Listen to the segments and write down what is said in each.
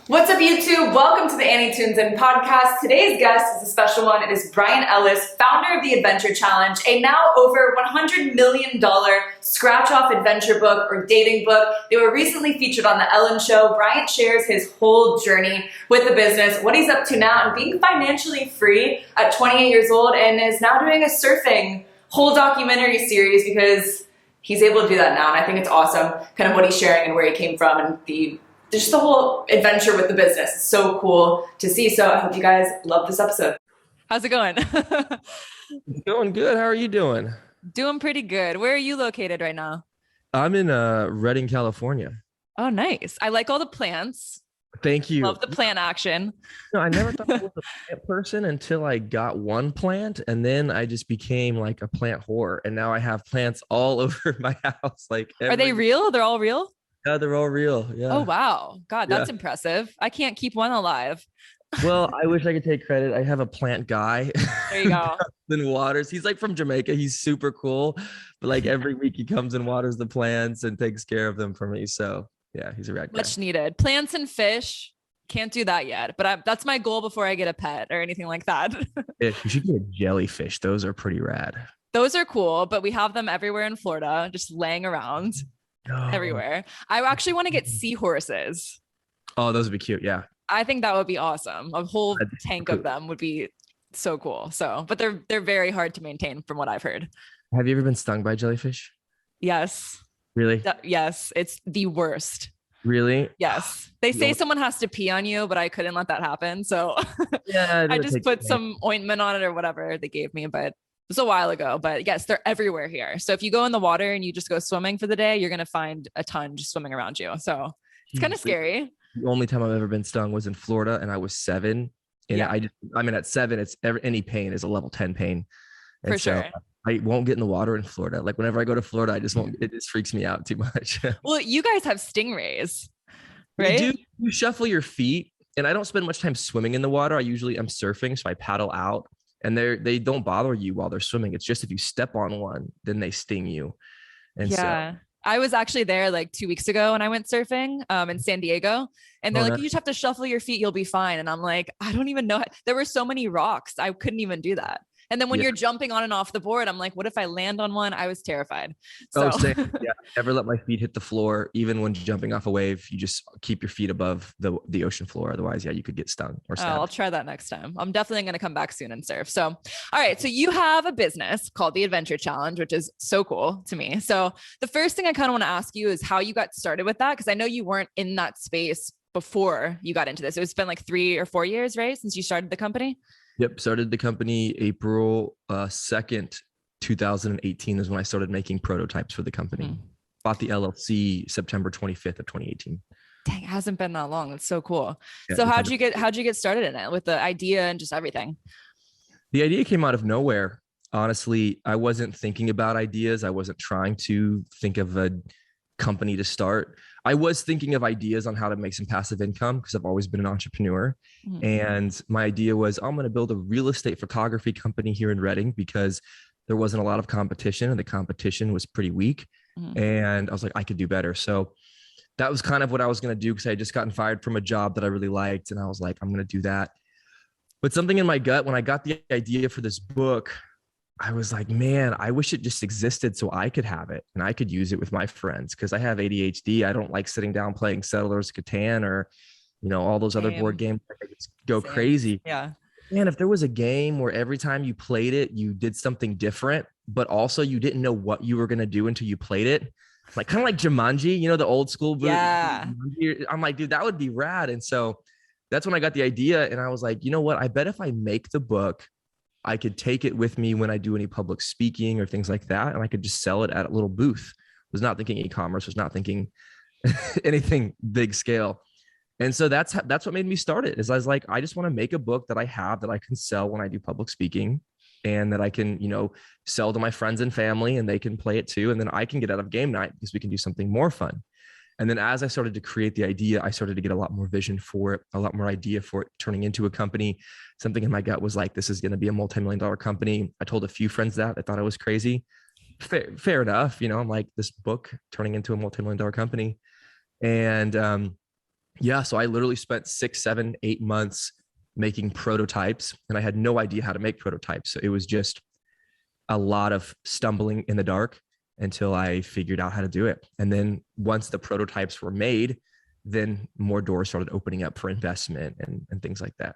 What's up, YouTube? Welcome to the Annie Tunes In podcast. Today's guest is a special one. It is Bryant Ellis, founder of the Adventure Challenge, a now over $100 million scratch-off adventure book or dating book. They were recently featured on The Ellen Show. Bryant shares his whole journey with the business, what he's up to now, and being financially free at 28 years old, and is now doing a surfing whole documentary series because he's able to do that now. And I think it's awesome, kind of what he's sharing and where he came from and just the whole adventure with the business. It's so cool to see. So I hope you guys love this episode. How's it going? It's going good. How are you doing? Doing pretty good. Where are you located right now? I'm in Redding, California. Oh, nice. I like all the plants. Thank you. Love the plant action. No, I never thought I was a plant person until I got one plant, and then I just became like a plant whore. And now I have plants all over my house. Are they real? They're all real? Yeah, they're all real. Yeah. Oh, wow. God, that's impressive. I can't keep one alive. Well, I wish I could take credit. I have a plant guy. There you go. In waters. He's like from Jamaica. He's super cool. But like every week he comes and waters the plants and takes care of them for me. So yeah, he's a rad guy. Much needed. Plants and fish. Can't do that yet, but that's my goal before I get a pet or anything like that. You should get a jellyfish. Those are pretty rad. Those are cool, but we have them everywhere in Florida, just laying around. Everywhere. I actually want to get seahorses. Oh, those would be cute. Yeah. I think that would be awesome. A whole tank of them would be so cool. So, but they're very hard to maintain from what I've heard. Have you ever been stung by jellyfish? Yes. Really? Yes. It's the worst. Really? Yes. They say someone has to pee on you, but I couldn't let that happen. So yeah, I just put some ointment on it or whatever they gave me, but it was a while ago. But yes, they're everywhere here. So if you go in the water and you just go swimming for the day, you're going to find a ton just swimming around you. So it's kind of scary. The only time I've ever been stung was in Florida, and I was 7. And at 7, it's any pain is a level 10 pain. And for sure. I won't get in the water in Florida. Like whenever I go to Florida, it just freaks me out too much. Well, you guys have stingrays, right? You shuffle your feet, and I don't spend much time swimming in the water. I'm surfing, so I paddle out, and they don't bother you while they're swimming. It's just if you step on one, then they sting you. And yeah. I was actually there like 2 weeks ago when I went surfing in San Diego, and they're like, you just have to shuffle your feet. You'll be fine. And I'm like, I don't even know. There were so many rocks. I couldn't even do that. And then when you're jumping on and off the board, I'm like, what if I land on one? I was terrified. So. Oh, same. Yeah. Never let my feet hit the floor. Even when jumping off a wave, you just keep your feet above the ocean floor. Otherwise, you could get stung or stabbed. I'll try that next time. I'm definitely going to come back soon and surf. So, all right. So you have a business called the Adventure Challenge, which is so cool to me. So the first thing I kind of want to ask you is how you got started with that. Because I know you weren't in that space before you got into this. It's been like 3 or 4 years, right? Since you started the company? Yep. Started the company April 2nd, 2018 is when I started making prototypes for the company. Bought the LLC September 25th of 2018. Dang, it hasn't been that long. That's so cool. Yeah, so how'd you get started in it with the idea and just everything? The idea came out of nowhere. Honestly, I wasn't thinking about ideas. I wasn't trying to think of a company to start. I was thinking of ideas on how to make some passive income because I've always been an entrepreneur. And my idea was I'm going to build a real estate photography company here in Redding because there wasn't a lot of competition and the competition was pretty weak. And I was like, I could do better. So that was kind of what I was going to do because I had just gotten fired from a job that I really liked. And I was like, I'm going to do that. But something in my gut, when I got the idea for this book, I was like, man, I wish it just existed so I could have it and I could use it with my friends because I have ADHD. I don't like sitting down playing Settlers of Catan or, all those other board games. I just go crazy. Yeah. Man, if there was a game where every time you played it, you did something different, but also you didn't know what you were going to do until you played it. Like kind of like Jumanji, the old school. Yeah. I'm like, dude, that would be rad. And so that's when I got the idea. And I was like, you know what? I bet if I make the book, I could take it with me when I do any public speaking or things like that. And I could just sell it at a little booth. Was not thinking e-commerce, was not thinking anything big scale. And so that's what made me start it is I was like, I just want to make a book that I have that I can sell when I do public speaking and that I can, sell to my friends and family and they can play it too. And then I can get out of game night because we can do something more fun. And then as I started to create the idea, I started to get a lot more vision for it, a lot more idea for it turning into a company. Something in my gut was like, this is going to be a multi-million-dollar company. I told a few friends that I thought I was crazy. Fair enough. I'm like, this book turning into a multi-million-dollar company. And Yeah. So I literally spent 6, 7, 8 months making prototypes, and I had no idea how to make prototypes. So it was just a lot of stumbling in the dark until I figured out how to do it. And then once the prototypes were made, then more doors started opening up for investment and things like that.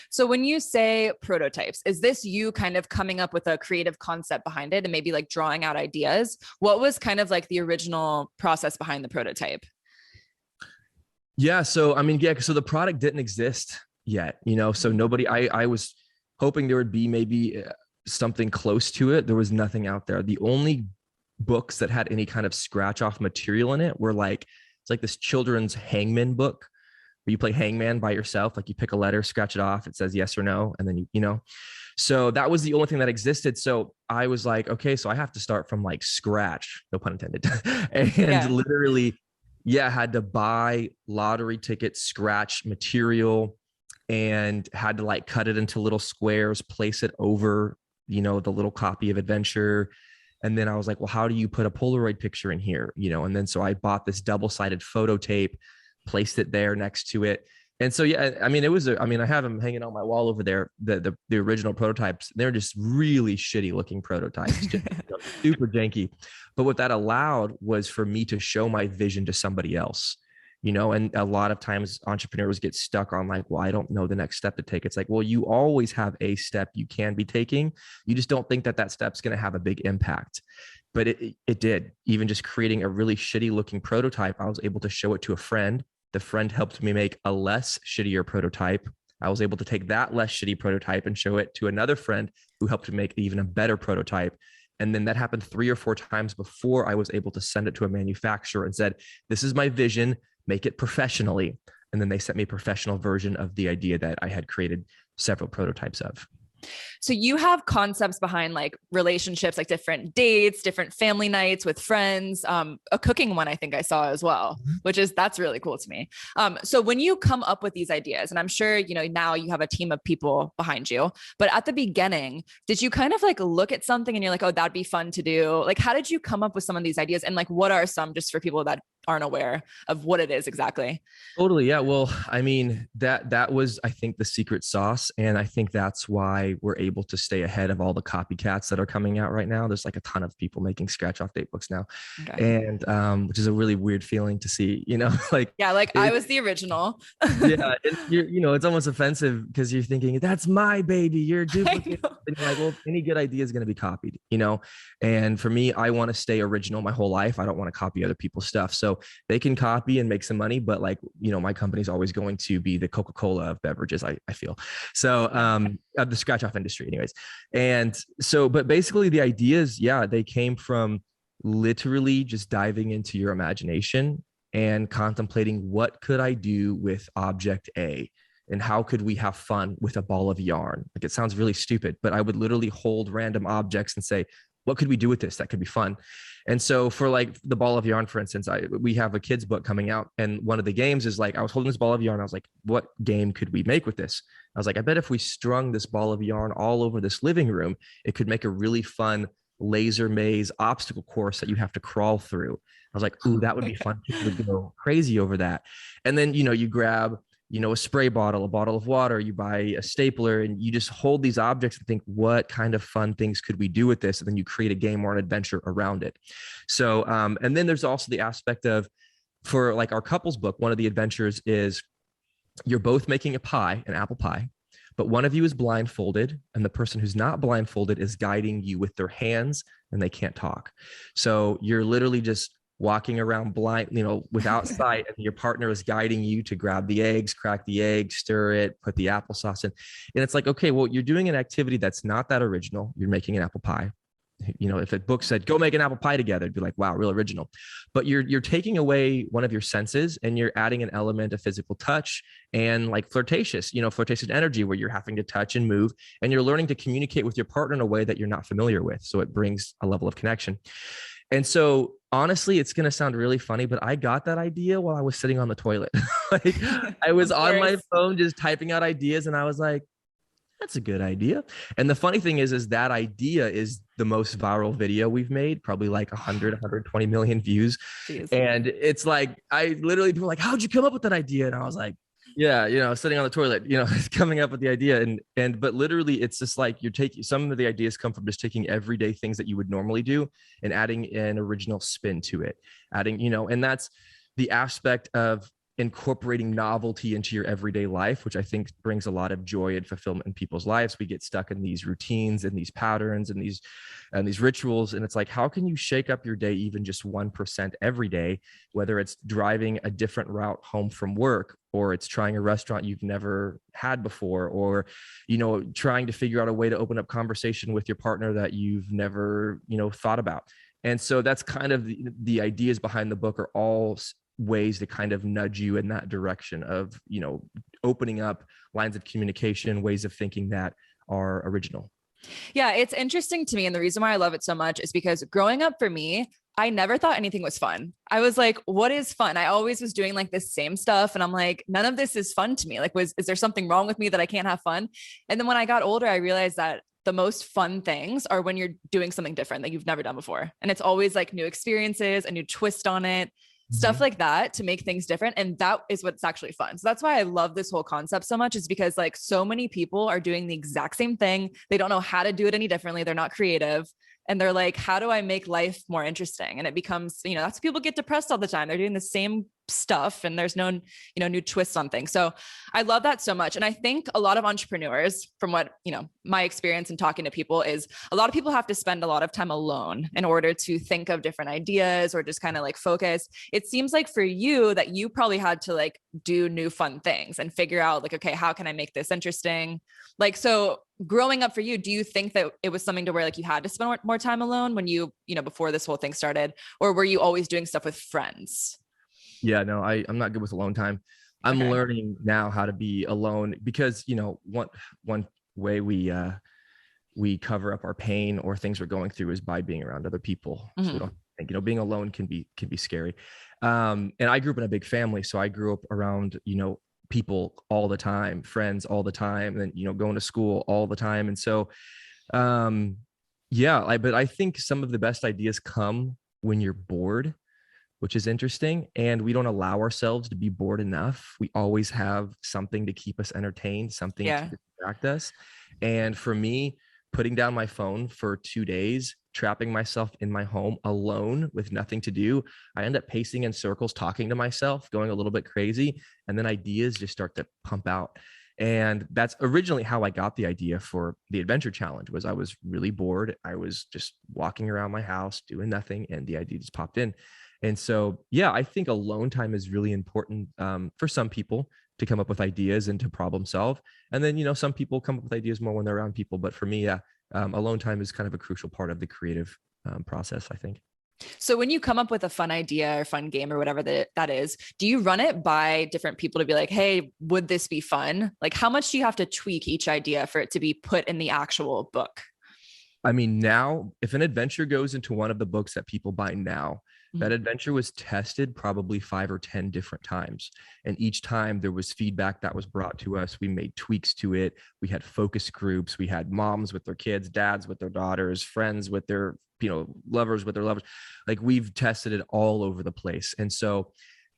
So when you say prototypes, is this you kind of coming up with a creative concept behind it and maybe like drawing out ideas? What was kind of like the original process behind the prototype? Yeah. So, I mean, yeah, so the product didn't exist yet, so nobody, I was hoping there would be maybe something close to it. There was nothing out there. The only books that had any kind of scratch off material in it were like, it's like this children's hangman book where you play hangman by yourself. Like you pick a letter, scratch it off. It says yes or no. And then so that was the only thing that existed. So I was like, okay, so I have to start from like scratch, no pun intended. And literally, had to buy lottery tickets, scratch material, and had to like cut it into little squares, place it over, the little copy of Adventure. And then I was like, well, how do you put a Polaroid picture in here? And then so I bought this double-sided photo tape, placed it there next to it. And so, I mean, I have them hanging on my wall over there, the original prototypes. They're just really shitty looking prototypes, just, super janky. But what that allowed was for me to show my vision to somebody else, and a lot of times entrepreneurs get stuck on like, well, I don't know the next step to take. It's like, well, you always have a step you can be taking. You just don't think that step's going to have a big impact. But it did. Even just creating a really shitty looking prototype, I was able to show it to a friend. The friend helped me make a less shittier prototype. I was able to take that less shitty prototype and show it to another friend who helped me make even a better prototype. And then that happened 3 or 4 times before I was able to send it to a manufacturer and said, this is my vision, make it professionally. And then they sent me a professional version of the idea that I had created several prototypes of. So you have concepts behind like relationships, like different dates, different family nights with friends, a cooking one I think I saw as well, that's really cool to me. So when you come up with these ideas, and I'm sure, now you have a team of people behind you, but at the beginning, did you kind of like look at something and you're like, oh, that'd be fun to do? Like, how did you come up with some of these ideas? And like, what are some, just for people that aren't aware of what it is exactly? Totally. Yeah. Well, I mean, that was, I think, the secret sauce. And I think that's why we're able to stay ahead of all the copycats that are coming out right now. There's like a ton of people making scratch off date books now. Okay. And which is a really weird feeling to see, like, yeah, like I was the original. Yeah. It's almost offensive because you're thinking, that's my baby, you're duplicating. And you're like, well, any good idea is going to be copied, and for me, I want to stay original my whole life. I don't want to copy other people's stuff. So they can copy and make some money, but like, my company's always going to be the Coca-Cola of beverages, I feel. So, of the scratch off industry anyways. And so, but basically the ideas, they came from literally just diving into your imagination and contemplating what could I do with object A and how could we have fun with a ball of yarn? Like it sounds really stupid, but I would literally hold random objects and say, what could we do with this? That could be fun. And so for like the ball of yarn, for instance, we have a kid's book coming out. And one of the games is like, I was holding this ball of yarn. I was like, what game could we make with this? I was like, I bet if we strung this ball of yarn all over this living room, it could make a really fun laser maze obstacle course that you have to crawl through. I was like, ooh, that would be fun. People would go crazy over that. And then, you grab, a spray bottle, a bottle of water, you buy a stapler, and you just hold these objects and think, what kind of fun things could we do with this? And then you create a game or an adventure around it. So, and then there's also the aspect of, for like our couples book, one of the adventures is you're both making a pie, an apple pie, but one of you is blindfolded and the person who's not blindfolded is guiding you with their hands and they can't talk. So you're literally just walking around blind, without sight, and your partner is guiding you to grab the eggs, crack the egg, stir it, put the applesauce in. And it's like, okay, well, you're doing an activity that's not that original. You're making an apple pie. If a book said, go make an apple pie together, it'd be like, wow, real original. But you're taking away one of your senses and you're adding an element of physical touch and like flirtatious energy where you're having to touch and move, and you're learning to communicate with your partner in a way that you're not familiar with. So it brings a level of connection. And so honestly, it's going to sound really funny, but I got that idea while I was sitting on the toilet. Like I was on my phone, just typing out ideas. And I was like, that's a good idea. And the funny thing is that idea is the most viral video we've made, probably like 100, 120 million views. Jeez. And it's like, I literally, people are like, how'd you come up with that idea? And I was like, yeah, sitting on the toilet, coming up with the idea. But literally it's just like you're taking, some of the ideas come from just taking everyday things that you would normally do and adding an original spin to it, and that's the aspect of incorporating novelty into your everyday life, which I think brings a lot of joy and fulfillment in people's lives. We get stuck in these routines and these patterns and these rituals. And it's like, how can you shake up your day even just 1% every day, whether it's driving a different route home from work, or it's trying a restaurant you've never had before, or, trying to figure out a way to open up conversation with your partner that you've never, thought about. And so that's kind of the ideas behind the book are all ways to kind of nudge you in that direction of, opening up lines of communication, ways of thinking that are original. Yeah, it's interesting to me. And the reason why I love it so much is because growing up for me, I never thought anything was fun. I was like, what is fun? I always was doing like the same stuff. And I'm like, none of this is fun to me. Like, is there something wrong with me that I can't have fun? And then when I got older, I realized that the most fun things are when you're doing something different that you've never done before. And it's always like new experiences, a new twist on it, stuff like that to make things different. And that is what's actually fun. So that's why I love this whole concept so much, is because like so many people are doing the exact same thing. They don't know how to do it any differently. They're not creative. And they're like, how do I make life more interesting? And it becomes, that's people get depressed all the time. They're doing the same stuff and there's no, new twists on things. So I love that so much. And I think a lot of entrepreneurs, from what, my experience in talking to people, is a lot of people have to spend a lot of time alone in order to think of different ideas or just kind of like focus. It seems like for you that you probably had to like do new fun things and figure out like, okay, how can I make this interesting? Like, so growing up for you, do you think that it was something to where like you had to spend more time alone when you before this whole thing started, or were you always doing stuff with friends? Yeah, no, I'm not good with alone time. I'm learning now how to be alone because, one way we cover up our pain or things we're going through is by being around other people. So we don't think, being alone can be scary. And I grew up in a big family. So I grew up around, people all the time, friends all the time, and then, going to school all the time. And so, but I think some of the best ideas come when you're bored, which is interesting. And we don't allow ourselves to be bored enough. We always have something to keep us entertained, something to distract us. And for me, putting down my phone for 2 days, trapping myself in my home alone with nothing to do, I end up pacing in circles, talking to myself, going a little bit crazy. And then ideas just start to pump out. And that's originally how I got the idea for the adventure challenge. Was I was really bored. I was just walking around my house doing nothing, and the idea just popped in. And so, I think alone time is really important for some people to come up with ideas and to problem solve. And then, some people come up with ideas more when they're around people. But for me, alone time is kind of a crucial part of the creative process, I think. So when you come up with a fun idea or fun game or whatever that is, do you run it by different people to be like, hey, would this be fun? Like, how much do you have to tweak each idea for it to be put in the actual book? I mean, now, if an adventure goes into one of the books that people buy now, that adventure was tested probably 5 or 10 different times. And each time there was feedback that was brought to us. We made tweaks to it. We had focus groups. We had moms with their kids, dads with their daughters, friends with their, lovers with their lovers. Like, we've tested it all over the place. And so,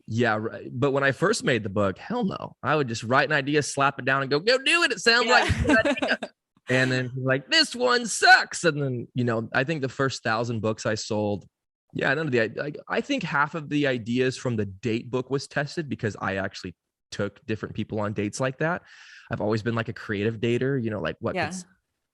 but when I first made the book, hell no, I would just write an idea, slap it down and go do it. It sounds like a good idea. And then like, this one sucks. And then, I think the first 1,000 books I sold, none of I think half of the ideas from the date book was tested because I actually took different people on dates like that. I've always been like a creative dater, like what puts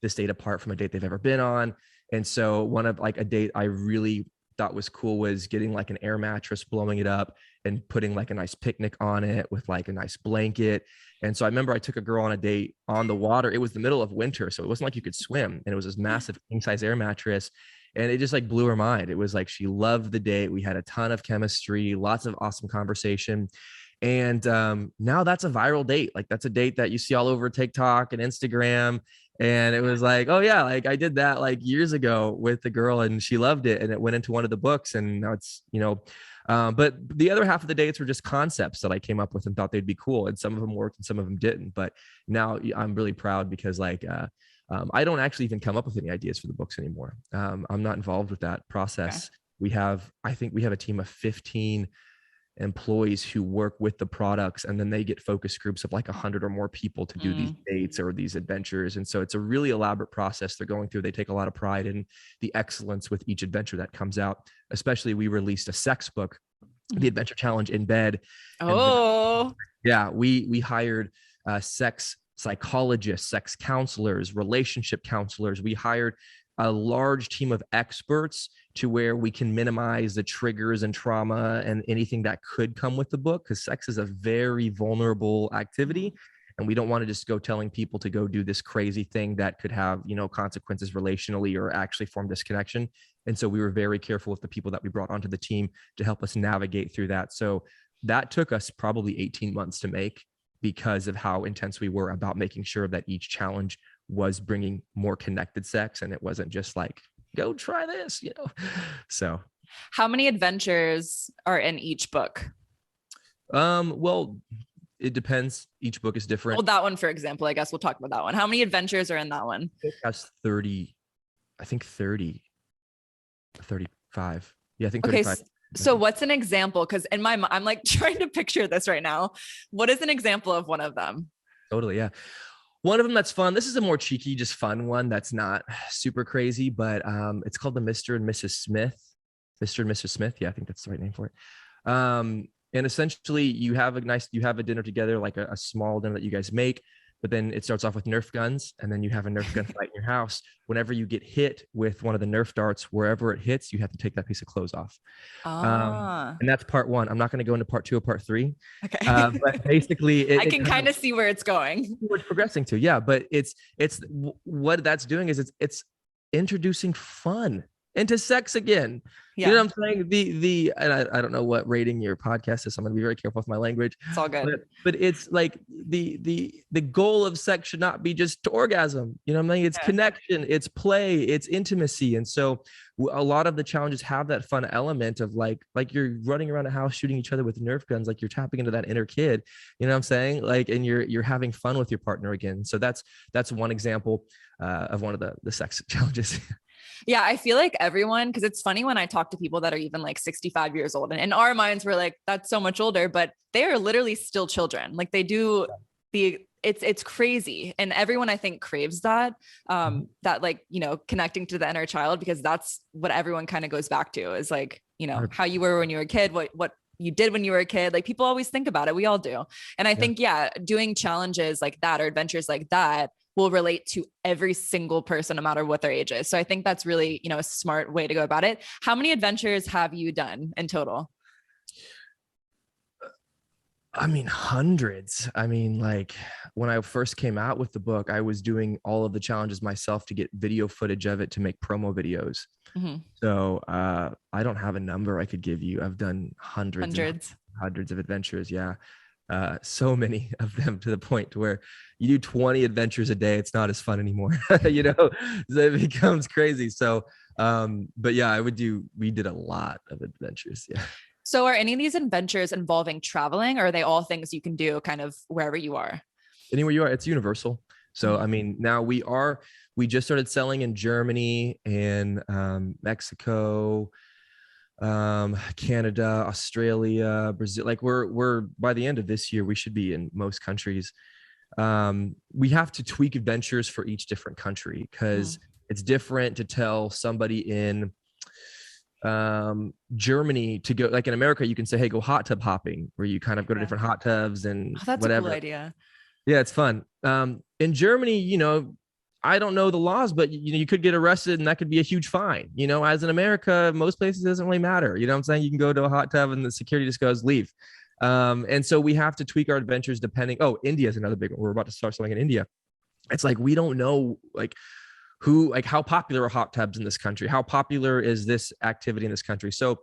this date apart from a date they've ever been on. And so one of like a date I really thought was cool was getting like an air mattress, blowing it up and putting like a nice picnic on it with like a nice blanket. And so I remember I took a girl on a date on the water. It was the middle of winter, so it wasn't like you could swim. And it was this massive king size air mattress. And it just like blew her mind. It was like, she loved the date. We had a ton of chemistry, lots of awesome conversation. And now that's a viral date. Like, that's a date that you see all over TikTok and Instagram. And it was like, oh yeah, like I did that like years ago with the girl and she loved it. And it went into one of the books. And now it's, But the other half of the dates were just concepts that I came up with and thought they'd be cool. And some of them worked and some of them didn't. But now I'm really proud because I don't actually even come up with any ideas for the books anymore. I'm not involved with that process. Okay. I think we have a team of 15 employees who work with the products, and then they get focus groups of like 100 or more people to do these dates or these adventures. And so it's a really elaborate process they're going through. They take a lot of pride in the excellence with each adventure that comes out. Especially, we released a sex book, the Adventure Challenge in Bed. Oh, yeah. We hired sex psychologists, sex counselors, relationship counselors. We hired a large team of experts to where we can minimize the triggers and trauma and anything that could come with the book, because sex is a very vulnerable activity. And we don't want to just go telling people to go do this crazy thing that could have, consequences relationally or actually form disconnection. And so we were very careful with the people that we brought onto the team to help us navigate through that. So that took us probably 18 months to make because of how intense we were about making sure that each challenge was bringing more connected sex, and it wasn't just like, go try this, So how many adventures are in each book? Well, it depends. Each book is different. Well, that one, for example, I guess we'll talk about that one. How many adventures are in that one? It has 30, I think 30, 35. Yeah, I think 35. Okay. So what's an example? Because in my mind, I'm like trying to picture this right now. What is an example of one of them? Totally. Yeah. One of them that's fun. This is a more cheeky, just fun one that's not super crazy, but it's called the Mr. and Mrs. Smith. Mr. and Mrs. Smith. Yeah, I think that's the right name for it. And essentially you have a dinner together, like a small dinner that you guys make, but then it starts off with Nerf guns, and then you have a Nerf gun fight in your house. Whenever you get hit with one of the Nerf darts, wherever it hits, you have to take that piece of clothes off. And that's part one. I'm not going to go into part two or part three. Okay. But basically, I can kind of see where it's going. Where it's progressing to, yeah. But it's what that's doing is it's introducing fun into sex again. Yeah. You know what I'm saying? And I don't know what rating your podcast is, so I'm gonna be very careful with my language. It's all good. But it's like the goal of sex should not be just to orgasm. You know what I mean? It's connection, it's play, it's intimacy. And so a lot of the challenges have that fun element of like you're running around a house shooting each other with Nerf guns, like you're tapping into that inner kid. You know what I'm saying? Like, and you're having fun with your partner again. So that's one example of one of the sex challenges. Yeah, I feel like everyone, because it's funny when I talk to people that are even like 65 years old, and in our minds, we're like, that's so much older, but they are literally still children. Like they do it's crazy. And everyone I think craves that, that like, connecting to the inner child, because that's what everyone kind of goes back to is like, how you were when you were a kid, what you did when you were a kid. Like people always think about it. We all do. And I think, doing challenges like that or adventures like that will relate to every single person, no matter what their age is. So I think that's really, a smart way to go about it. How many adventures have you done in total? I mean, hundreds. I mean, like when I first came out with the book, I was doing all of the challenges myself to get video footage of it to make promo videos. Mm-hmm. So I don't have a number I could give you. I've done hundreds of adventures. Yeah. So many of them to the point to where you do 20 adventures a day. It's not as fun anymore, so it becomes crazy. So, but yeah, we did a lot of adventures. Yeah. So are any of these adventures involving traveling, or are they all things you can do kind of wherever you are? Anywhere you are, it's universal. So, I mean, now we just started selling in Germany and Mexico, Canada, Australia, Brazil. Like we're by the end of this year, we should be in most countries. We have to tweak adventures for each different country because it's different to tell somebody in Germany to go, like in America, you can say, hey, go hot tub hopping, where you kind of go to different hot tubs and that's whatever. A cool idea. Yeah, it's fun. In Germany, I don't know the laws, but you could get arrested and that could be a huge fine. As in America, most places it doesn't really matter. You know what I'm saying? You can go to a hot tub and the security just goes, leave. And so we have to tweak our adventures depending. Oh, India is another big one. We're about to start something in India. It's like, we don't know how popular are hot tubs in this country? How popular is this activity in this country? So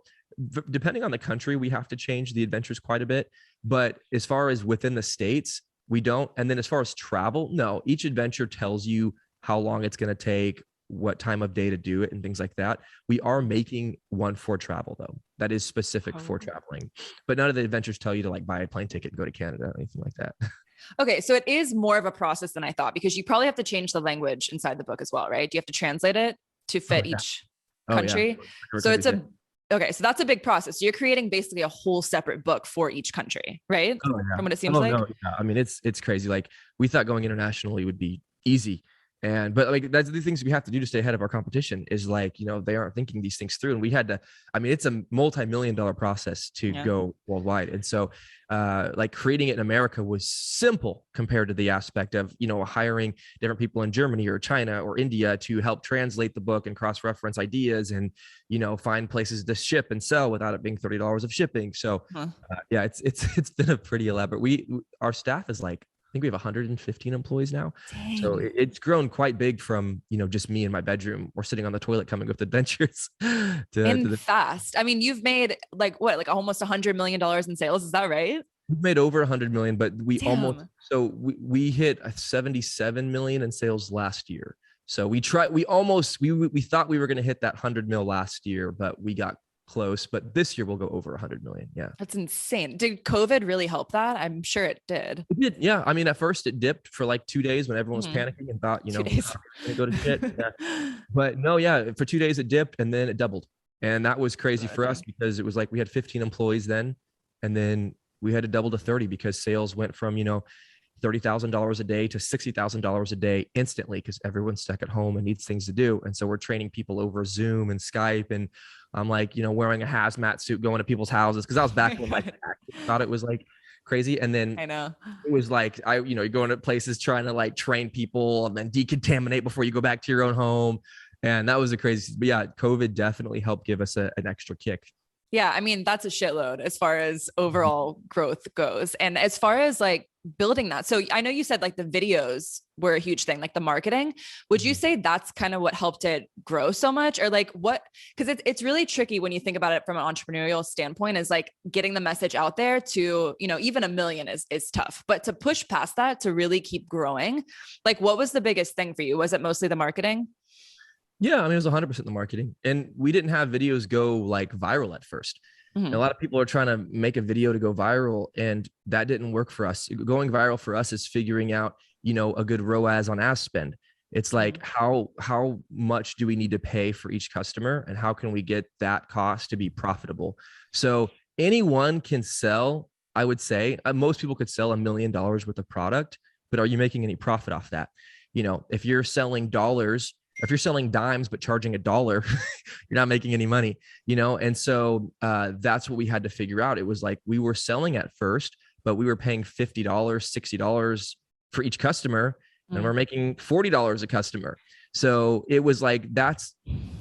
depending on the country, we have to change the adventures quite a bit. But as far as within the States, we don't. And then as far as travel, no, each adventure tells you how long it's going to take, what time of day to do it and things like that. We are making one for travel though. That is specific for traveling, but none of the adventures tell you to like buy a plane ticket and go to Canada or anything like that. Okay, so it is more of a process than I thought, because you probably have to change the language inside the book as well, right? Do you have to translate it to fit each country? So it's okay, so that's a big process. So you're creating basically a whole separate book for each country, right? From what it seems like. No, yeah. I mean, it's crazy. Like we thought going internationally would be easy. But like, that's the things we have to do to stay ahead of our competition is like, they aren't thinking these things through. And we had to, I mean, it's a multi-million-dollar process to go worldwide. And so like creating it in America was simple compared to the aspect of, hiring different people in Germany or China or India to help translate the book and cross-reference ideas and, find places to ship and sell without it being $30 of shipping. So yeah, it's been a pretty elaborate, our staff is like, I think we have 115 employees now. Dang. So it's grown quite big from, just me in my bedroom or sitting on the toilet coming with adventures. Fast. I mean, you've made like almost $100 million in sales. Is that right? We've made over 100 million, but we hit 77 million in sales last year. So we thought we were going to hit that 100 mil last year, but we got close, but this year we'll go over 100 million. Yeah. That's insane. Did COVID really help that? I'm sure it did. It did. Yeah. I mean, at first it dipped for like 2 days when everyone was panicking and thought, gonna go to shit. Yeah. But no, yeah, for 2 days it dipped and then it doubled. And that was crazy for us because it was like we had 15 employees then, and then we had to double to 30 because sales went from, $30,000 a day to $60,000 a day instantly because everyone's stuck at home and needs things to do. And so we're training people over Zoom and Skype. And I'm like, wearing a hazmat suit, going to people's houses. Cause I was back when I thought it was like crazy. And then I know it was like, you go into places trying to like train people and then decontaminate before you go back to your own home. And that was a crazy, but yeah, COVID definitely helped give us an extra kick. Yeah. I mean, that's a shitload as far as overall growth goes. And as far as like building that. So I know you said like the videos were a huge thing, like the marketing. Would you say that's kind of what helped it grow so much, or like what, because it's really tricky when you think about it from an entrepreneurial standpoint, is like getting the message out there to, even 1 million is tough, but to push past that, to really keep growing. Like what was the biggest thing for you? Was it mostly the marketing? Yeah, I mean, it was 100% the marketing, and we didn't have videos go like viral at first. A lot of people are trying to make a video to go viral, and that didn't work for us. Going viral for us is figuring out, a good ROAS on ad spend. It's like, how much do we need to pay for each customer, and how can we get that cost to be profitable? So anyone can sell, I would say, most people could sell $1 million worth of product, but are you making any profit off that? If you're selling dollars, if you're selling dimes but charging $1, you're not making any money, And so that's what we had to figure out. It was like we were selling at first, but we were paying $50, $60 for each customer, and we're making $40 a customer. So it was like, that's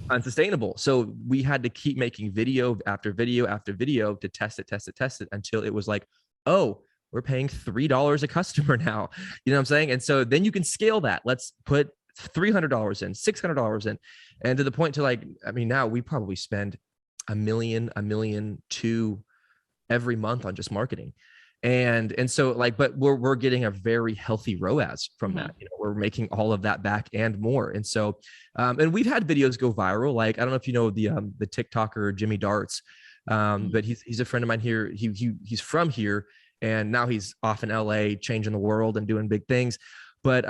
unsustainable. So we had to keep making video after video after video to test it until it was like, oh, we're paying $3 a customer now. You know what I'm saying? And so then you can scale that. Let's put $300 in, $600 in, and to the point to like, I mean, now we probably spend $1 million, $1.2 million every month on just marketing. And so like, but we're getting a very healthy ROAS from that. We're making all of that back and more. And so, and we've had videos go viral. Like, I don't know if you know the TikToker Jimmy Darts, but he's a friend of mine here. He's from here, and now he's off in LA, changing the world and doing big things. But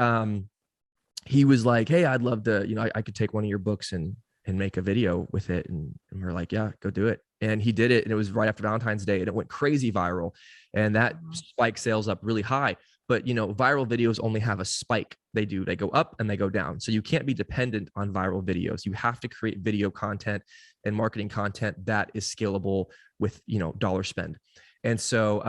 he was like, hey, I'd love to, I could take one of your books and make a video with it. And we're like, yeah, go do it. And he did it. And it was right after Valentine's Day, and it went crazy viral. And that spiked sales up really high. But, viral videos only have a spike. They go up and they go down. So you can't be dependent on viral videos. You have to create video content and marketing content that is scalable with, dollar spend. And so,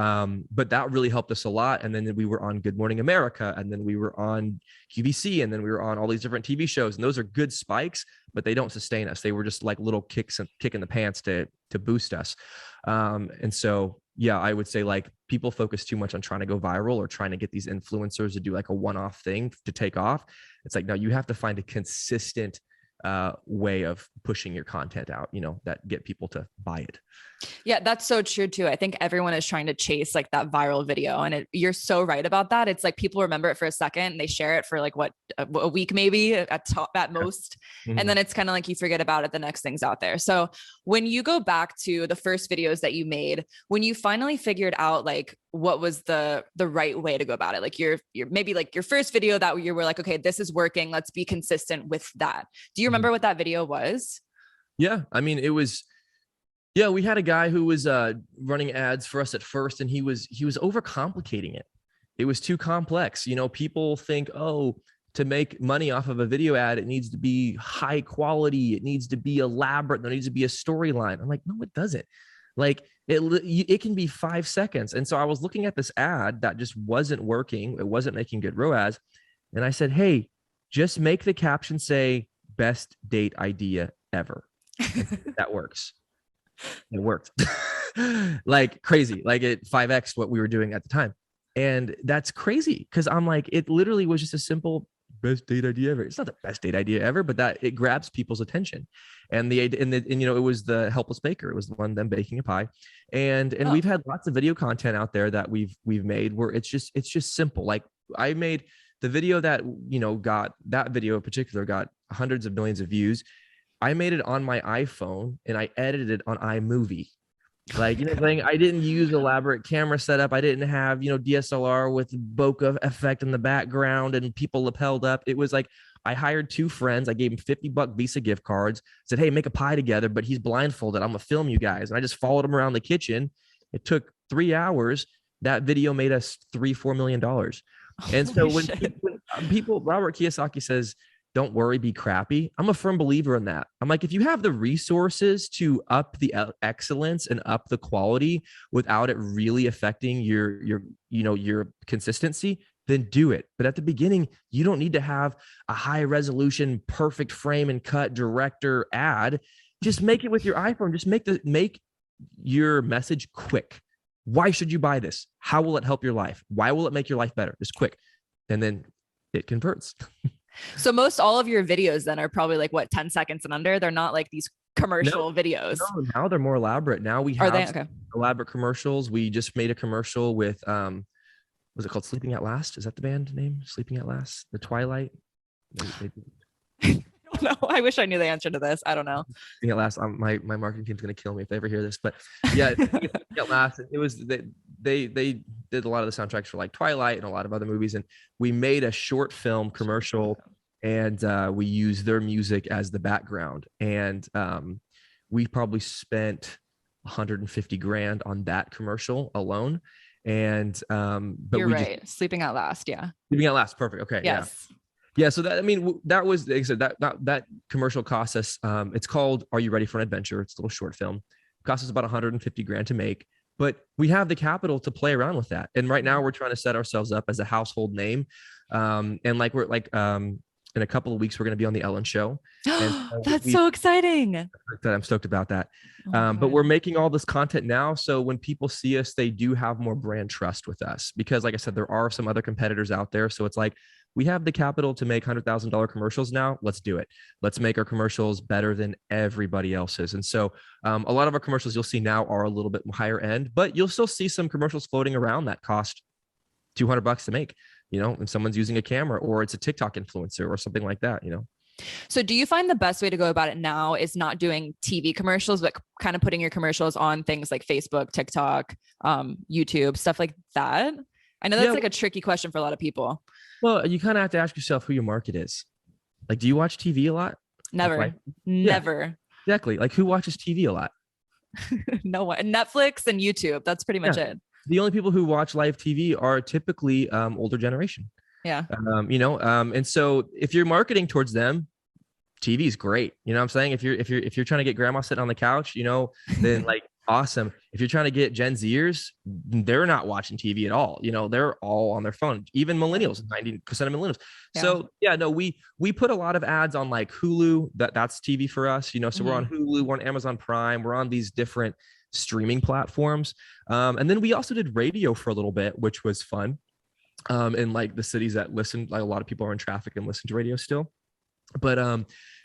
but that really helped us a lot. And then we were on Good Morning America, and then we were on QVC, and then we were on all these different TV shows. And those are good spikes, but they don't sustain us. They were just like little kicks and kick in the pants to boost us. And so, yeah, I would say like people focus too much on trying to go viral or trying to get these influencers to do like a one-off thing to take off. It's like, no, you have to find a consistent way of pushing your content out, that get people to buy it. Yeah, that's so true too. I think everyone is trying to chase like that viral video, and you're so right about that. It's like people remember it for a second and they share it for like a week, maybe at most. Mm-hmm. And then it's kind of like you forget about it. The next thing's out there. So when you go back to the first videos that you made, when you finally figured out like what was the right way to go about it, like your maybe like your first video that you were like, okay, this is working. Let's be consistent with that. Do you remember what that video was? Yeah. I mean, we had a guy who was running ads for us at first, and he was overcomplicating it. It was too complex. People think, to make money off of a video ad, it needs to be high quality. It needs to be elaborate. There needs to be a storyline. I'm like, no, it doesn't. Like it can be 5 seconds. And so I was looking at this ad that just wasn't working. It wasn't making good ROAS. And I said, hey, just make the caption say best date idea ever. That works. It worked like crazy, like it 5x what we were doing at the time. And that's crazy because I'm like, it literally was just a simple best date idea ever. It's not the best date idea ever, but that it grabs people's attention. And it was the helpless baker. It was the one them baking a pie. And we've had lots of video content out there that we've made where it's just simple. Like I made the video that, that video in particular got hundreds of millions of views. I made it on my iPhone and I edited it on iMovie. Like, I didn't use elaborate camera setup. I didn't have, DSLR with bokeh effect in the background and people lapelled up. It was like, I hired 2 friends. I gave them $50 Visa gift cards, said, hey, make a pie together, but he's blindfolded. I'm gonna film you guys. And I just followed him around the kitchen. It took 3 hours. That video made us $3-4 million. And so when people, Robert Kiyosaki says, don't worry, be crappy. I'm a firm believer in that. I'm like, if you have the resources to up the excellence and up the quality without it really affecting your consistency, then do it. But at the beginning, you don't need to have a high resolution, perfect frame and cut director ad. Just make it with your iPhone. Just make your message quick. Why should you buy this? How will it help your life? Why will it make your life better? Just quick. And then it converts. So most all of your videos then are probably like 10 seconds and under. They're not like these commercial videos. No, now they're more elaborate. Now we have elaborate commercials. We just made a commercial with, was it called Sleeping at Last? Is that the band name? Sleeping at Last? The Twilight? No, I wish I knew the answer to this. I don't know. Sleeping at Last. My marketing team's going to kill me if they ever hear this, but yeah, Sleeping at Last. It was, they did a lot of the soundtracks for like Twilight and a lot of other movies. And we made a short film commercial and we used their music as the background. And we probably spent $150,000 on that commercial alone. And but you're right. Sleeping at Last. Yeah. Sleeping at Last. Perfect. Okay. Yes. Yeah. So that was, like I said, that commercial cost us, it's called Are You Ready for an Adventure? It's a little short film. It cost us about $150,000 to make. But we have the capital to play around with that. And right now we're trying to set ourselves up as a household name. And like in a couple of weeks, we're going to be on the Ellen show. That's so exciting. I'm stoked about that. But we're making all this content now. So when people see us, they do have more brand trust with us because like I said, there are some other competitors out there. So it's like, we have the capital to make $100,000 commercials now. Let's do it. Let's make our commercials better than everybody else's. And so a lot of our commercials you'll see now are a little bit higher end, but you'll still see some commercials floating around that cost $200 to make, and someone's using a camera or it's a TikTok influencer or something like that, So do you find the best way to go about it now is not doing TV commercials, but kind of putting your commercials on things like Facebook, TikTok, YouTube, stuff like that? I know that's like a tricky question for a lot of people. Well, you kind of have to ask yourself who your market is. Like, do you watch TV a lot? Never. Never. Exactly. Like, who watches TV a lot? No one. Netflix and YouTube. That's pretty much it. The only people who watch live TV are typically older generation. Yeah. And so if you're marketing towards them, TV is great. You know what I'm saying? If you're trying to get grandma sitting on the couch, then like awesome. If you're trying to get Gen Zers, they're not watching TV at all. They're all on their phone. Even millennials, 90% of millennials. Yeah. So we put a lot of ads on like Hulu. That's TV for us. So we're on Hulu, we're on Amazon Prime, we're on these different streaming platforms. And then we also did radio for a little bit, which was fun. In like the cities that listen, like a lot of people are in traffic and listen to radio still. But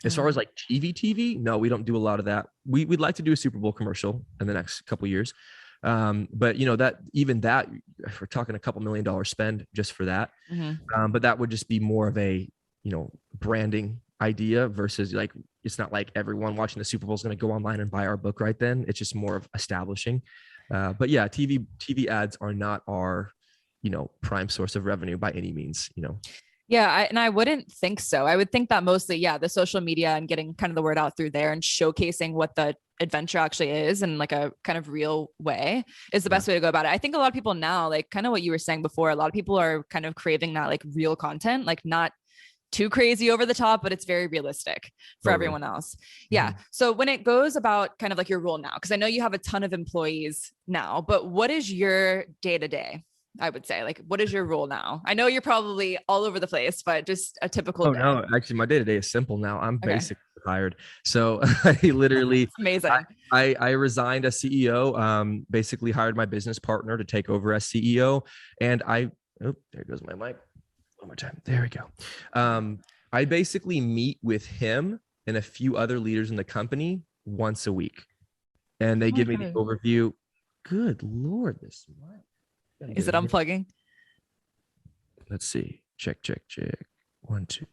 as far as like TV, no, we don't do a lot of that. We'd like to do a Super Bowl commercial in the next couple of years. But you know, that if we're talking a couple $1 million spend just for that. But that would just be more of a, you know, branding idea versus like, it's not like everyone watching the Super Bowl is going to go online and buy our book right then. It's just more of establishing. But yeah, TV ads are not our, you know, prime source of revenue by any means, you know. Yeah, I wouldn't think so. I would think that mostly, the social media and getting kind of the word out through there and showcasing what the adventure actually is in like a kind of real way is the best way to go about it. I think a lot of people now, like kind of what you were saying before, a lot of people are kind of craving that like real content, like not too crazy over the top, but it's very realistic for everyone else. Yeah. So when it goes about kind of like your role now, because I know you have a ton of employees now, but what is your day to day? I would say, like, what is your role now? I know you're probably all over the place, but just a typical day. No, actually my day-to-day is simple now. I'm basically retired. So I literally, amazing. I resigned as CEO, basically hired my business partner to take over as CEO. And there goes my mic. One more time. There we go. I basically meet with him and a few other leaders in the company once a week. And they give me the overview. Good Lord, this mic. Is it unplugging? Let's see. Check. 1, 2.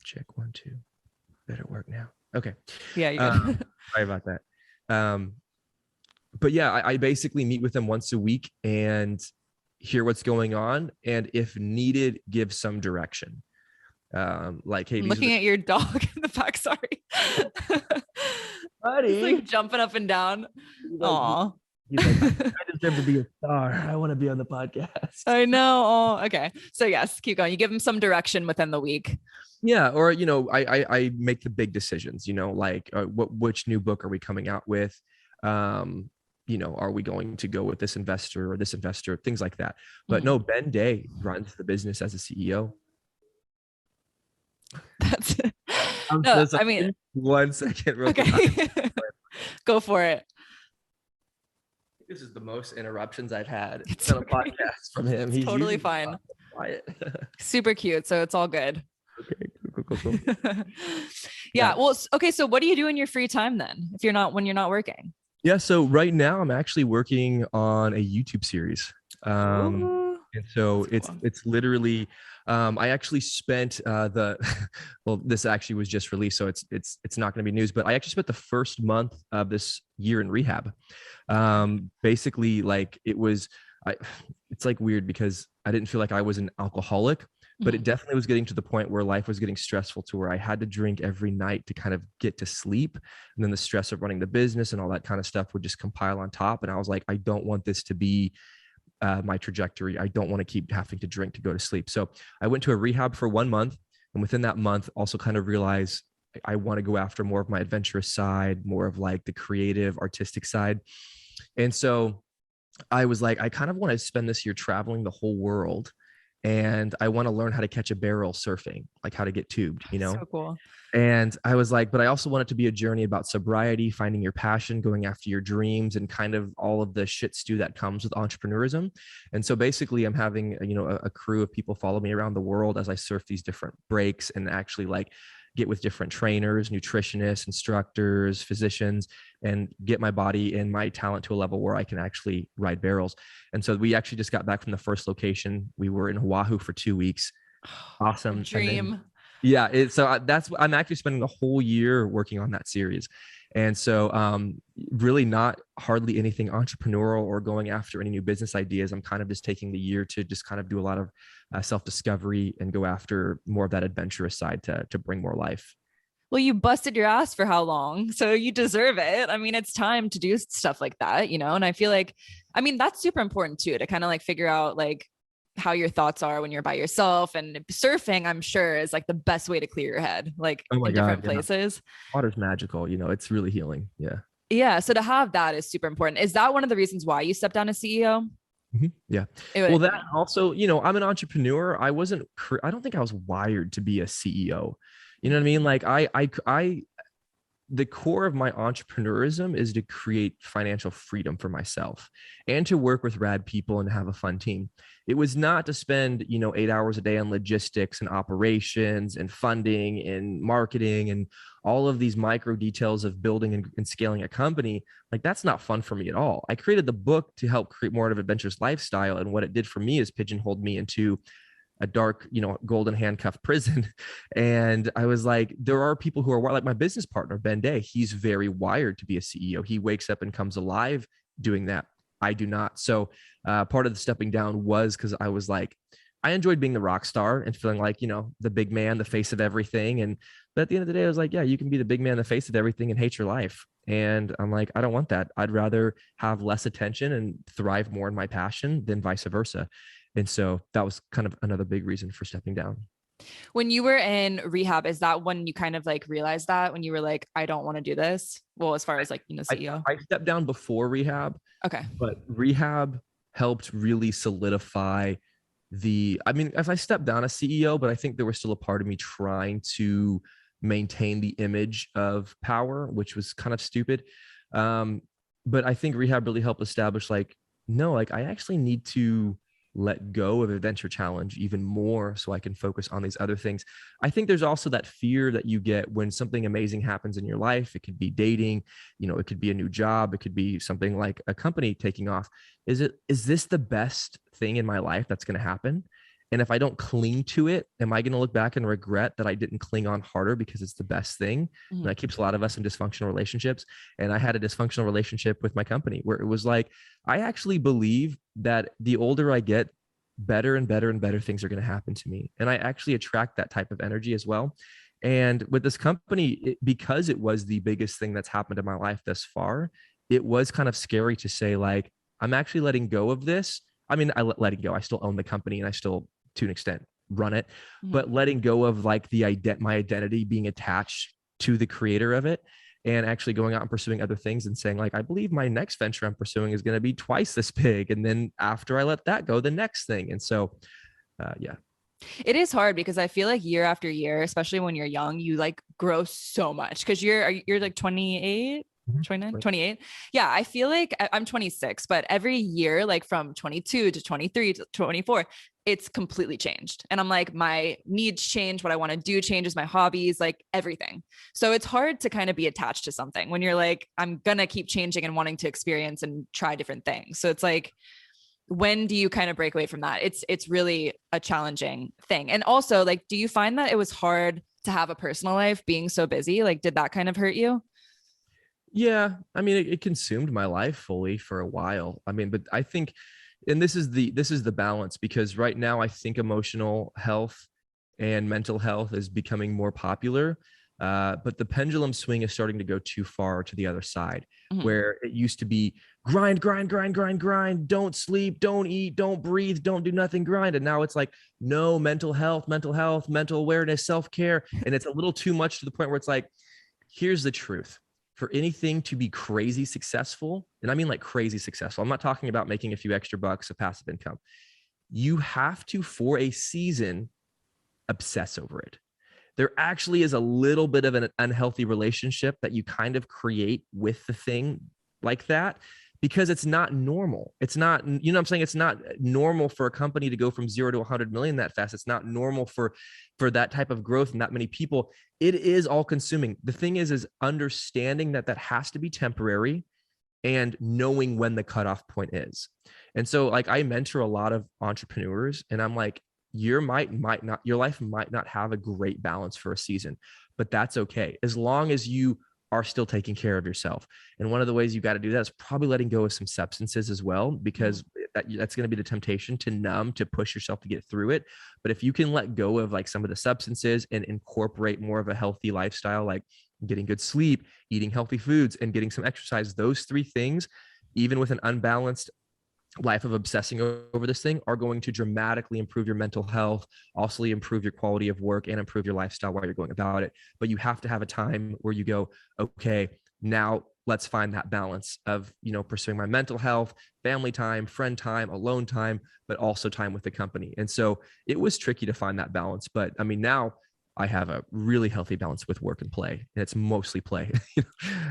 Check 1, 2. Better work now. Okay. Yeah. You're sorry about that. But yeah, I basically meet with them once a week and hear what's going on, and if needed, give some direction. Like, hey, I'm looking at your dog in the back. Sorry, buddy. He's like jumping up and down. Aw. He's like, I deserve to be a star. I want to be on the podcast. I know. Oh, okay. So yes, keep going. You give them some direction within the week. Yeah. Or, you know, I make the big decisions, you know, like which new book are we coming out with? You know, are we going to go with this investor, things like that. But no, Ben Day runs the business as a CEO. That's no, I mean, 1 second. Okay. Go for it. This is the most interruptions I've had on a podcast from him. He's totally fine. Quiet. Super cute. So it's all good. Okay, cool. Yeah. Well, okay. So what do you do in your free time then? When you're not working? Yeah. So right now I'm actually working on a YouTube series. And so it's literally, I actually spent well, this actually was just released, so it's not going to be news, but I actually spent the first month of this year in rehab. Basically, like it's like weird because I didn't feel like I was an alcoholic, but it definitely was getting to the point where life was getting stressful to where I had to drink every night to kind of get to sleep. And then the stress of running the business and all that kind of stuff would just compile on top. And I was like, I don't want this to be my trajectory. I don't want to keep having to drink to go to sleep. So I went to a rehab for 1 month. And within that month, also kind of realized I want to go after more of my adventurous side, more of like the creative, artistic side. And so I was like, I kind of want to spend this year traveling the whole world. And I want to learn how to catch a barrel surfing, like how to get tubed, you know? So cool. And I was like, but I also want it to be a journey about sobriety, finding your passion, going after your dreams, and kind of all of the shit stew that comes with entrepreneurism. And so basically I'm having, you know, a crew of people follow me around the world as I surf these different breaks and actually like get with different trainers, nutritionists, instructors, physicians, and get my body and my talent to a level where I can actually ride barrels. And so we actually just got back from the first location. We were in Oahu for 2 weeks. Awesome. Dream. I'm actually spending the whole year working on that series. And so really not hardly anything entrepreneurial or going after any new business ideas. I'm kind of just taking the year to just kind of do a lot of self-discovery and go after more of that adventurous side to bring more life. Well, you busted your ass for how long? So you deserve it. I mean, it's time to do stuff like that, you know? And I feel like, I mean, that's super important too, to kind of like figure out like how your thoughts are when you're by yourself. And surfing, I'm sure, is like the best way to clear your head, like in different places. Water's magical, you know, it's really healing. Yeah. Yeah. So to have that is super important. Is that one of the reasons why you stepped down as CEO? Yeah. Well, that also, you know, I'm an entrepreneur. I don't think I was wired to be a CEO. You know what I mean? Like the core of my entrepreneurism is to create financial freedom for myself and to work with rad people and have a fun team. It was not to spend, 8 hours a day on logistics and operations and funding and marketing and all of these micro details of building and scaling a company. Like, that's not fun for me at all. I created the book to help create more of an adventurous lifestyle. And what it did for me is pigeonholed me into a dark, golden handcuff prison. And I was like, there are people who are like my business partner, Ben Day. He's very wired to be a CEO. He wakes up and comes alive doing that. I do not. So part of the stepping down was because I was like, I enjoyed being the rock star and feeling like, the big man, the face of everything. But at the end of the day, I was like, yeah, you can be the big man, the face of everything and hate your life. And I'm like, I don't want that. I'd rather have less attention and thrive more in my passion than vice versa. And so that was kind of another big reason for stepping down. When you were in rehab, is that when you kind of like realized that when you were like, I don't want to do this? Well, as far as like, CEO. I stepped down before rehab. Okay. But rehab helped really solidify as I stepped down as CEO, but I think there was still a part of me trying to maintain the image of power, which was kind of stupid. But I think rehab really helped establish like, no, like I actually need to let go of Adventure Challenge even more so I can focus on these other things. I think there's also that fear that you get when something amazing happens in your life. It could be dating, it could be a new job. It could be something like a company taking off. Is this the best thing in my life that's going to happen? And if I don't cling to it, am I going to look back and regret that I didn't cling on harder because it's the best thing? Mm-hmm. And that keeps a lot of us in dysfunctional relationships. And I had a dysfunctional relationship with my company where it was like, I actually believe that the older I get, better and better and better things are going to happen to me. And I actually attract that type of energy as well. And with this company, because it was the biggest thing that's happened in my life thus far, it was kind of scary to say like, I'm actually letting go of this. I mean, I let it go. I still own the company and I still, to an extent, run it, but letting go of like my identity being attached to the creator of it and actually going out and pursuing other things and saying like, I believe my next venture I'm pursuing is going to be twice this big. And then after I let that go, the next thing. And so, yeah. It is hard because I feel like year after year, especially when you're young, you like grow so much because you're like 28. 29, 28. Yeah. I feel like I'm 26, but every year, like from 22 to 23 to 24, it's completely changed. And I'm like, my needs change. What I want to do changes, my hobbies, like everything. So it's hard to kind of be attached to something when you're like, I'm going to keep changing and wanting to experience and try different things. So it's like, when do you kind of break away from that? It's really a challenging thing. And also like, do you find that it was hard to have a personal life being so busy? Like, did that kind of hurt you? Yeah. I mean, it consumed my life fully for a while. I mean, but I think, and this is the balance, because right now I think emotional health and mental health is becoming more popular. But the pendulum swing is starting to go too far to the other side, where it used to be grind, don't sleep, don't eat, don't breathe, don't do nothing, grind. And now it's like, no, mental health, mental awareness, self-care. And it's a little too much to the point where it's like, here's the truth. For anything to be crazy successful, and I mean like crazy successful, I'm not talking about making a few extra bucks of passive income. You have to, for a season, obsess over it. There actually is a little bit of an unhealthy relationship that you kind of create with the thing like that, because it's not normal. It's not, you know what I'm saying? It's not normal for a company to go from 0 to 100 million that fast. It's not normal for that type of growth and that many people. It is all consuming. The thing is understanding that has to be temporary and knowing when the cutoff point is. And so like I mentor a lot of entrepreneurs and I'm like, your life might not have a great balance for a season, but that's okay. As long as you are still taking care of yourself. And one of the ways you got to do that is probably letting go of some substances as well, because that's going to be the temptation to numb, to push yourself to get through it. But if you can let go of like some of the substances and incorporate more of a healthy lifestyle, like getting good sleep, eating healthy foods, and getting some exercise, those three things, even with an unbalanced life of obsessing over this thing, are going to dramatically improve your mental health, also improve your quality of work, and improve your lifestyle while you're going about it. But you have to have a time where you go, okay, now let's find that balance of, pursuing my mental health, family time, friend time, alone time, but also time with the company. And so it was tricky to find that balance. But I mean, now I have a really healthy balance with work and play, and it's mostly play.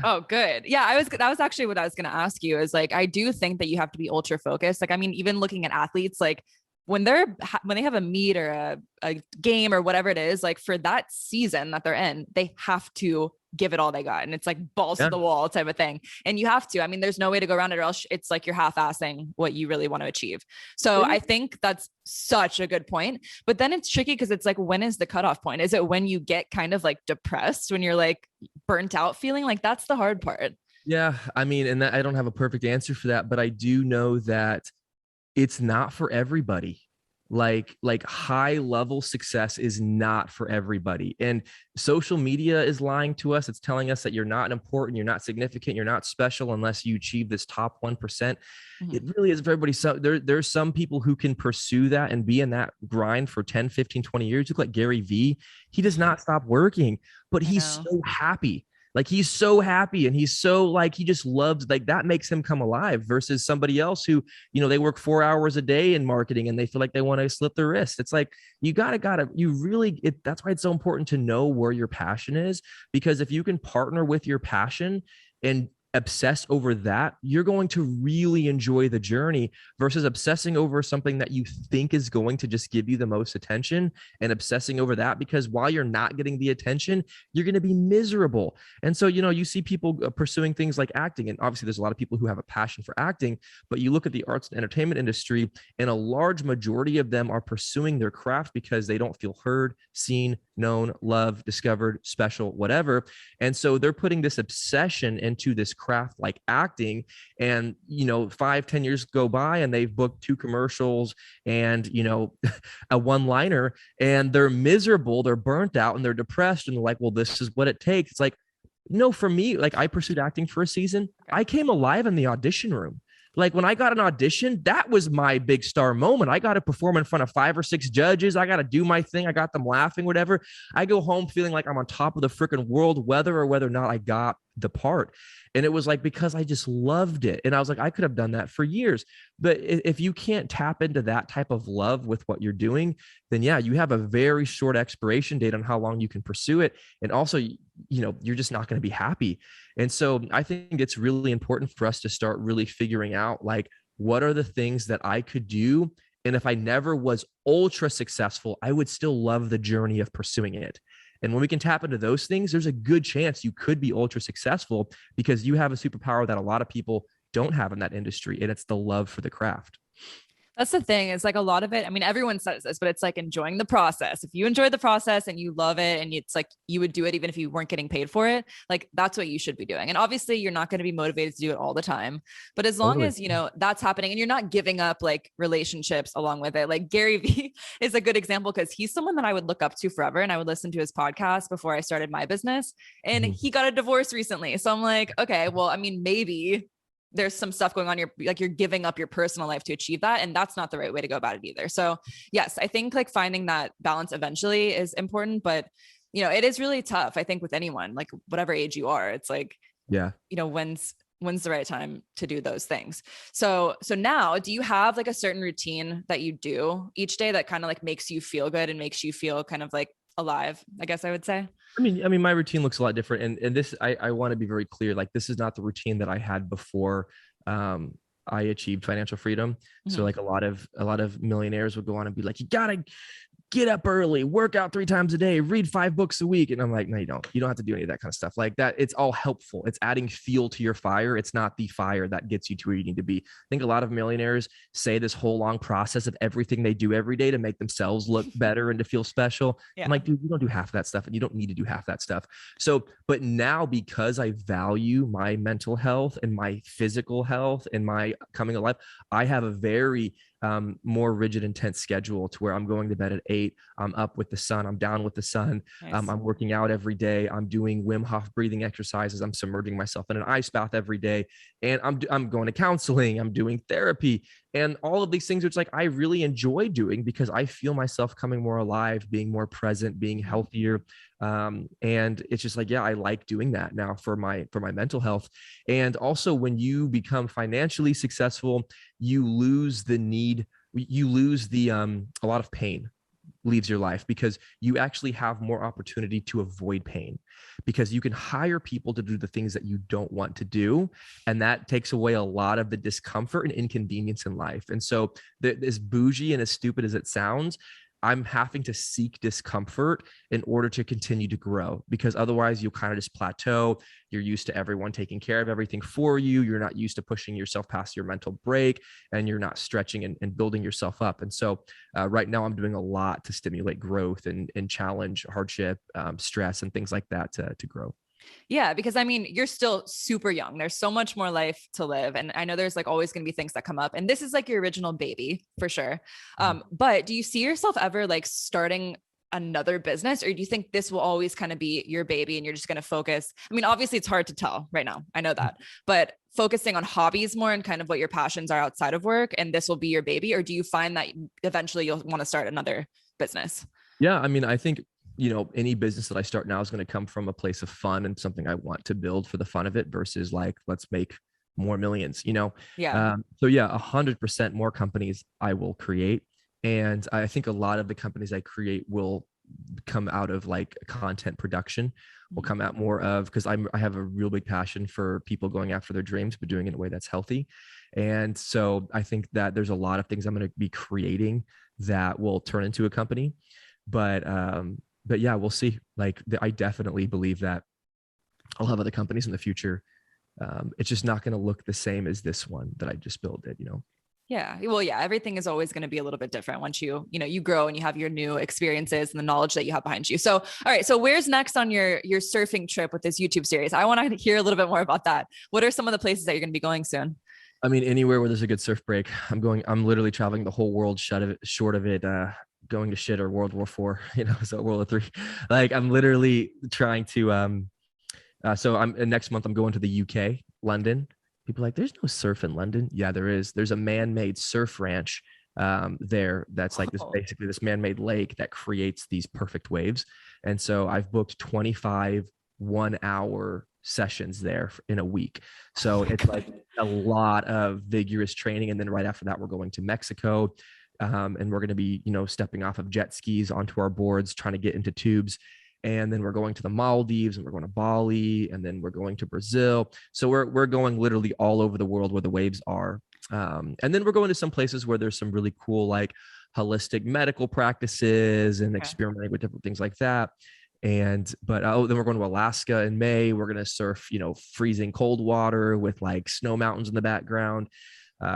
Oh, good. Yeah, that was actually what I was going to ask you is like, I do think that you have to be ultra focused. Like, I mean, even looking at athletes, like when when they have a meet or a game or whatever it is, like for that season that they're in, they have to give it all they got. And it's like balls to the wall type of thing. And you have to, I mean, there's no way to go around it, or else it's like you're half-assing what you really want to achieve. So I think that's such a good point. But then it's tricky because it's like, when is the cutoff point? Is it when you get kind of like depressed, when you're like burnt out feeling? Like that's the hard part. Yeah. I mean, and I don't have a perfect answer for that, but I do know that it's not for everybody. Like high level success is not for everybody. And social media is lying to us. It's telling us that you're not important, you're not significant, you're not special unless you achieve this top 1%. Mm-hmm. It really is for everybody. So there's some people who can pursue that and be in that grind for 10, 15, 20 years. Look like Gary Vee. He does not stop working, but he's so happy. Like he's so happy and he's so like, he just loves, like that makes him come alive versus somebody else who, you know, they work 4 hours a day in marketing and they feel like they want to slip their wrist. It's like, that's why it's so important to know where your passion is, because if you can partner with your passion and obsess over that, you're going to really enjoy the journey versus obsessing over something that you think is going to just give you the most attention and obsessing over that, because while you're not getting the attention, you're going to be miserable. And so, you know, you see people pursuing things like acting, and obviously there's a lot of people who have a passion for acting, but you look at the arts and entertainment industry and a large majority of them are pursuing their craft because they don't feel heard, seen, known, loved, discovered, special, whatever. And so they're putting this obsession into this craft like acting, and 5-10 years go by and they've booked 2 commercials and a one-liner, and they're miserable, they're burnt out, and they're depressed, and they're like, well, this is what it takes. It's like, no, for me, like I pursued acting for a season. I came alive in the audition room. Like when I got an audition, that was my big star moment. I got to perform in front of 5 or 6 judges. I got to do my thing. I got them laughing, whatever. I go home feeling like I'm on top of the freaking world, whether or not I got the part. And it was like, because I just loved it. And I was like, I could have done that for years. But if you can't tap into that type of love with what you're doing, then yeah, you have a very short expiration date on how long you can pursue it. And also, you're just not going to be happy. And so I think it's really important for us to start really figuring out, like, what are the things that I could do? And if I never was ultra successful, I would still love the journey of pursuing it. And when we can tap into those things, there's a good chance you could be ultra successful, because you have a superpower that a lot of people don't have in that industry. And it's the love for the craft. That's the thing. It's like a lot of it. I mean, everyone says this, but it's like enjoying the process. If you enjoy the process and you love it, and it's like you would do it even if you weren't getting paid for it, like that's what you should be doing. And obviously you're not going to be motivated to do it all the time, but as long as, that's happening and you're not giving up like relationships along with it. Like Gary Vee is a good example, because he's someone that I would look up to forever. And I would listen to his podcast before I started my business, and he got a divorce recently. So I'm like, okay, well, I mean, maybe there's some stuff going on. You're giving up your personal life to achieve that. And that's not the right way to go about it either. So yes, I think like finding that balance eventually is important, but it is really tough. I think with anyone, like whatever age you are, it's like, when's the right time to do those things. So now, do you have like a certain routine that you do each day that kind of like makes you feel good and makes you feel kind of like alive, I guess I would say? I mean, my routine looks a lot different. And this, I want to be very clear. Like, this is not the routine that I had before I achieved financial freedom. Mm-hmm. So like a lot of millionaires would go on and be like, you gotta get up early, work out 3 times a day, read 5 books a week. And I'm like, no, you don't have to do any of that kind of stuff like that. It's all helpful. It's adding fuel to your fire. It's not the fire that gets you to where you need to be. I think a lot of millionaires say this whole long process of everything they do every day to make themselves look better and to feel special. Yeah. I'm like, dude, you don't do half that stuff, and you don't need to do half that stuff. So, but now, because I value my mental health and my physical health and my coming alive, I have a very more rigid, intense schedule to where I'm going to bed at 8. I'm up with the sun. I'm down with the sun. Nice. I'm working out every day. I'm doing Wim Hof breathing exercises. I'm submerging myself in an ice bath every day. And I'm going to counseling. I'm doing therapy, and all of these things, which like I really enjoy doing, because I feel myself coming more alive, being more present, being healthier. And it's just like, yeah, I like doing that now for my mental health. And also, when you become financially successful, you lose the a lot of pain. leaves your life, because you actually have more opportunity to avoid pain, because you can hire people to do the things that you don't want to do. And that takes away a lot of the discomfort and inconvenience in life. And so as bougie and as stupid as it sounds, I'm having to seek discomfort in order to continue to grow, because otherwise you'll kind of just plateau. You're used to everyone taking care of everything for you. You're not used to pushing yourself past your mental break, and you're not stretching and building yourself up. And so right now I'm doing a lot to stimulate growth and challenge hardship, stress, and things like that to grow. Yeah, because I mean, you're still super young. There's so much more life to live. And I know there's like always going to be things that come up. And this is like your original baby for sure. But do you see yourself ever like starting another business, or do you think this will always kind of be your baby and you're just going to focus? I mean, obviously it's hard to tell right now. I know that, but focusing on hobbies more and kind of what your passions are outside of work, and this will be your baby? Or do you find that eventually you'll want to start another business? Yeah. I mean, I think, any business that I start now is going to come from a place of fun and something I want to build for the fun of it, versus like, let's make more millions, Yeah. So yeah, 100% more companies I will create. And I think a lot of the companies I create will come out of like content production, will come out more of, because I have a real big passion for people going after their dreams, but doing it in a way that's healthy. And so I think that there's a lot of things I'm going to be creating that will turn into a company. But yeah, we'll see. Like, I definitely believe that I'll have other companies in the future. It's just not going to look the same as this one that I just built it, Yeah. Well, yeah, everything is always going to be a little bit different once you grow and you have your new experiences and the knowledge that you have behind you. So, all right. So where's next on your surfing trip with this YouTube series? I want to hear a little bit more about that. What are some of the places that you're going to be going soon? I mean, anywhere where there's a good surf break. I'm literally traveling the whole world short of it, going to shit or World War IV, so World War III. Like, I'm literally trying to, so next month I'm going to the UK, London. People are like, there's no surf in London. Yeah, there is. There's a man-made surf ranch there. That's like basically this man-made lake that creates these perfect waves. And so I've booked 25 1-hour sessions there in a week. So it's like a lot of vigorous training. And then right after that, we're going to Mexico. And we're going to be, stepping off of jet skis onto our boards, trying to get into tubes. And then we're going to the Maldives, and we're going to Bali, and then we're going to Brazil. So we're going literally all over the world where the waves are. And then we're going to some places where there's some really cool, like holistic medical practices and experimenting with different things like that. Then we're going to Alaska in May. We're going to surf, freezing cold water with like snow mountains in the background.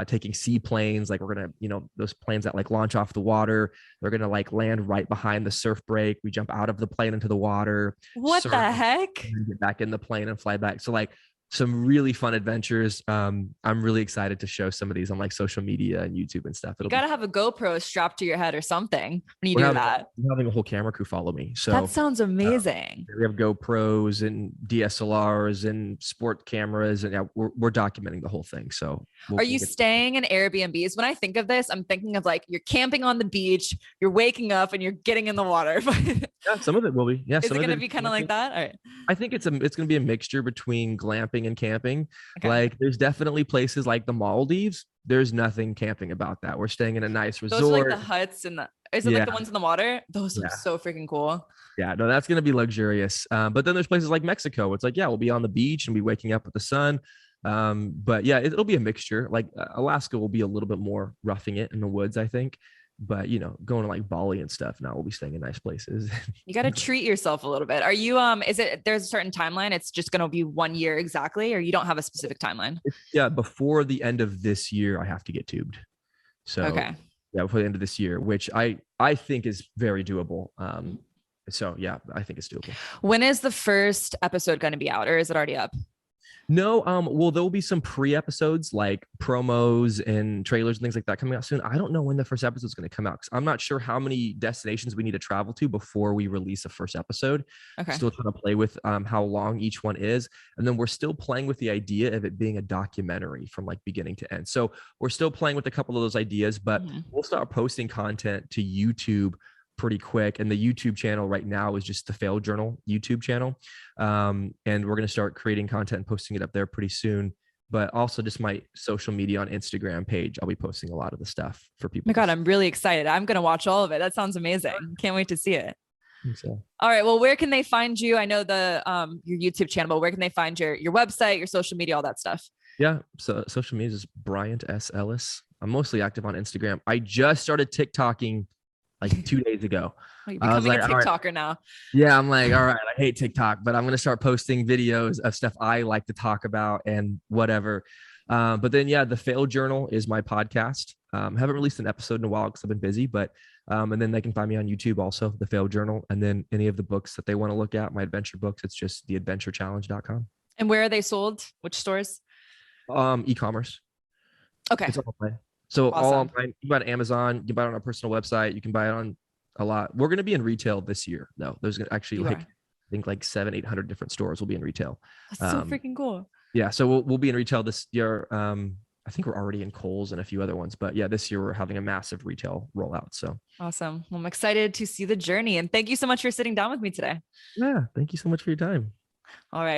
Taking seaplanes, like we're gonna, those planes that like launch off the water, they're gonna like land right behind the surf break. We jump out of the plane into the water. What the heck? Get back in the plane and fly back. So like some really fun adventures. I'm really excited to show some of these on like social media and YouTube and stuff. You gotta have a GoPro strapped to your head or something when you do that. I'm having a whole camera crew follow me. So that sounds amazing. We have GoPros and DSLRs and sport cameras, and we're documenting the whole thing. So are you staying in Airbnbs? When I think of this, I'm thinking of like you're camping on the beach, you're waking up and you're getting in the water. Yeah, some of it will be. Yeah, is it going to be kind of like that? All right. I think it's going to be a mixture between glamping and camping. Okay. Like, there's definitely places like the Maldives. There's nothing camping about that. We're staying in a nice resort. Those are like the huts and is it like the ones in the water? Those are so freaking cool. Yeah, no, that's going to be luxurious. But then there's places like Mexico. It's like, yeah, we'll be on the beach and be waking up with the sun. But yeah, it'll be a mixture. Like Alaska will be a little bit more roughing it in the woods, I think. But going to like Bali and stuff, now we'll be staying in nice places. You got to treat yourself a little bit. Are you there's a certain timeline? It's just going to be 1 year exactly, or you don't have a specific timeline? Yeah, before the end of this year I have to get tubed. So okay. Yeah, before the end of this year, which I think is very doable. So yeah, I think it's doable. When is the first episode going to be out, or is it already up? No, well, there will be some pre-episodes like promos and trailers and things like that coming out soon. I don't know when the first episode is going to come out, because I'm not sure how many destinations we need to travel to before we release a first episode. Okay. Still trying to play with how long each one is. And then we're still playing with the idea of it being a documentary from like beginning to end. So we're still playing with a couple of those ideas, but we'll start posting content to YouTube pretty quick. And the YouTube channel right now is just the Fail Journal YouTube channel. And we're going to start creating content and posting it up there pretty soon. but also just my social media on Instagram page. I'll be posting a lot of the stuff for people. Oh my God, I'm really excited. I'm going to watch all of it. That sounds amazing. Can't wait to see it. So. All right. Well, where can they find you? I know the your YouTube channel, but where can they find your website, your social media, all that stuff? Yeah. So social media is Bryant S. Ellis. I'm mostly active on Instagram. I just started TikToking like 2 days ago. Well, you're becoming a TikToker right. now. Yeah. I'm like, all right, I hate TikTok, but I'm going to start posting videos of stuff I like to talk about and whatever. But then, yeah, the Fail Journal is my podcast. Haven't released an episode in a while because I've been busy, but and then they can find me on YouTube also, the Fail Journal. And then any of the books that they want to look at, my adventure books, it's just theadventurechallenge.com. And where are they sold? Which stores? E-commerce. Okay. It's all online. So Awesome. all online. You can buy it on Amazon, you can buy it on our personal website, you can buy it on a lot. We're going to be in retail this year. No, there's going to actually I think like 700-800 different stores will be in retail. That's so freaking cool. Yeah. So we'll be in retail this year. I think we're already in Kohl's and a few other ones, but yeah, this year we're having a massive retail rollout. So awesome. Well, I'm excited to see the journey, and thank you so much for sitting down with me today. Yeah. Thank you so much for your time. All right.